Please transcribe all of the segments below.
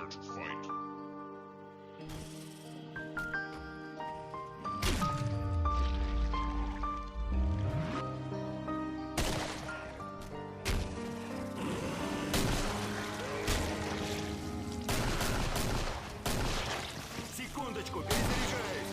Start fight. Секундочку, перезаряжаюсь.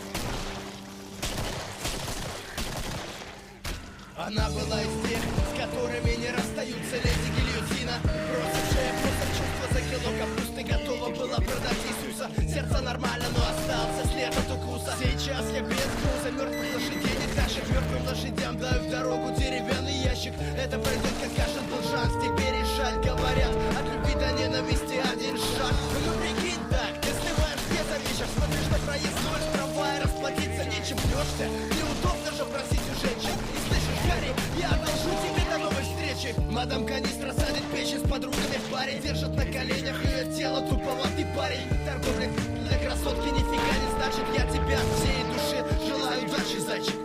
Она была из тех, с которыми не расстаются леди гильотина, бросившая просто чувство за кило капусты, готова была продать Иисуса. Сердце нормально, но остался след от укуса. Сейчас я без груза мертвых лошадей, не так же к мертвым лошадям даю в дорогу деревянный ящик. Это пройдет, как каждый был шанс, теперь и жаль. Говорят, от любви до ненависти один шаг. Ну прикинь так, ты сливаешь без вечер, смотришь на проездной в трамвае, расплатиться нечем, пьешься. Неудобно же просить у женщин. И слышишь, Гарри, я одолжу тебе до новой встречи. Мадам канистра садит печи с подругами в паре, держит на коленях ее тело, туповатый парень. Торговля для красотки нифига не значит. Я тебя от всей души желаю удачи, зайчик.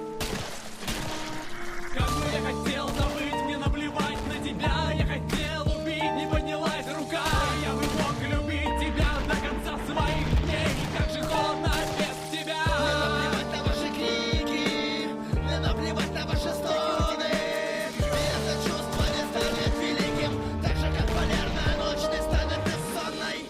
Как бы я хотел забыть, мне наплевать на тебя. Я хотел убить, не поднялась рука. Я бы мог любить тебя до конца своих дней. Как же холодно без тебя. Мне наплевать на ваши крики, мне наплевать на ваши стоны. И это чувство не станет великим, так же как полярная ночь не станет бессонной.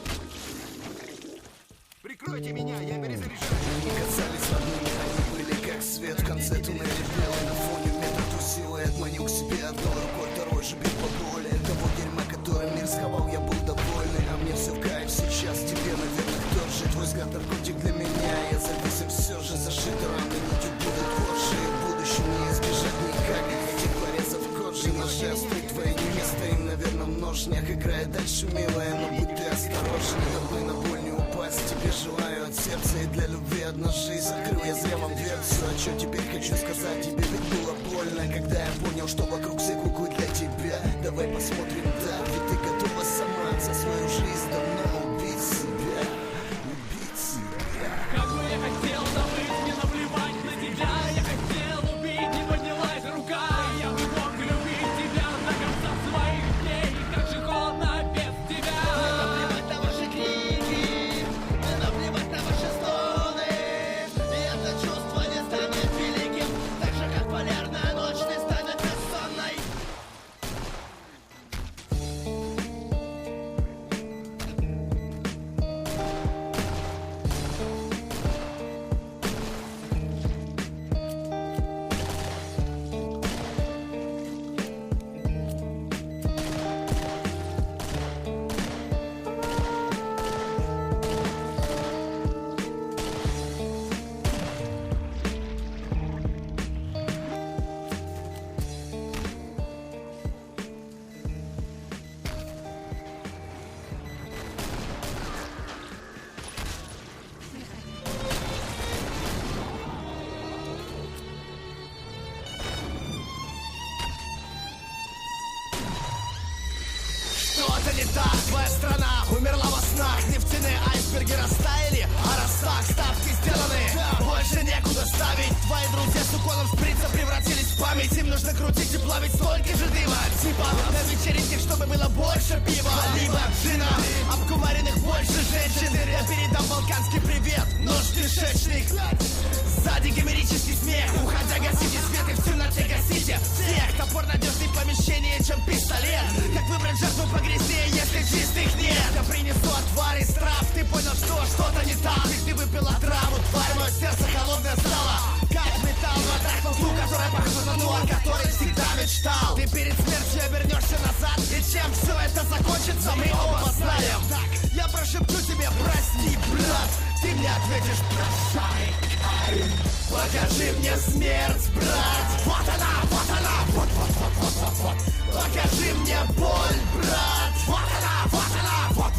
Прикройте меня, я перезаряжаюсь. Не казались родными, они были как свет в конце туннеля. Белый на фоне метр трусил и отманил к себе одной рукой, второй же бил по боли. Того дерьма, которым мир сховал, я был довольный. А мне все в кайф сейчас, тебе, наверное, тоже. Твой взгляд наркотик для меня, я зависим все же. Зашиты раны, нитью будут кожи. Будущее не избежать никак, этих порезов кожи. Ножи остры твои невесты, им, наверное, в ножнях. Играй дальше, милая, но будь ты осторожней, дабы на боль не упасть. Тебе желаю от сердца и для любви одна жизнь. Открыл я зря вам дверцу, а что теперь хочу сказать тебе? Ведь было больно, когда я понял, что вокруг все куклы для тебя. Давай посмотрим так, ведь ты готова сама за свою жизнь давно убить себя. Убить себя. Как бы я хотел забыть, мне наплевать на тебя. Я хотел убить, не поднялась рука. Я бы мог любить тебя до конца своих дней. Как же холодно без тебя. Мне наплевать на ваши крики, мне наплевать на ваши стоны. И это чувство не станет великим, так же как полярная ночь не станет бессонной. Что-то не так, твоя страна умерла во снах. Нефтяные айсберги растаяли, а раз так, ставки сделаны, больше некуда ставить. Твои друзья с уколом шприца превратились в память. Им нужно крутить и плавить столько же дыма. Типа на вечеринке, чтобы было больше пива. Либо жена, обкумаренных больше женщин. Я передам балканский привет, нож кишечник. Сзади гомерический смех. Уходя гасите свет и в темноте гасите всех. Топор надежнее помещение, чем пистолет. Как выбрать жертву погрязнее, если чистых нет? Я принесу отвар из трав. Ты понял, что что-то не так. Ведь ты выпила траву, тварь, мое сердце холодное стало. Как металл, но трахнул ту, которая похожа на ту, о которой всегда мечтал. Ты перед смертью обернешься назад, и чем все это закончится, мы оба знаем. Так, я прошепчу тебе, прости, брат. Ты мне ответишь, прощай. Покажи мне смерть, брат. Вот она, вот. Покажи мне боль, брат. Вот она, вот.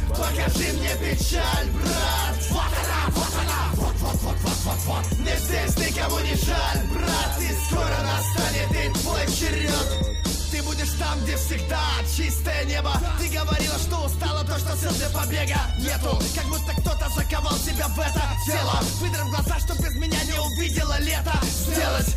Покажи мне печаль, брат. Вот она, вот. Мне здесь никому не жаль, брат. И скоро настанет и твой черед. Ты будешь там, где всегда чистое небо. Ты говорила, что устала, то, что сил для побега нету. Как будто кто-то заковал тебя в это тело, выдрав глаза, чтоб без меня не увидела лето. Сделать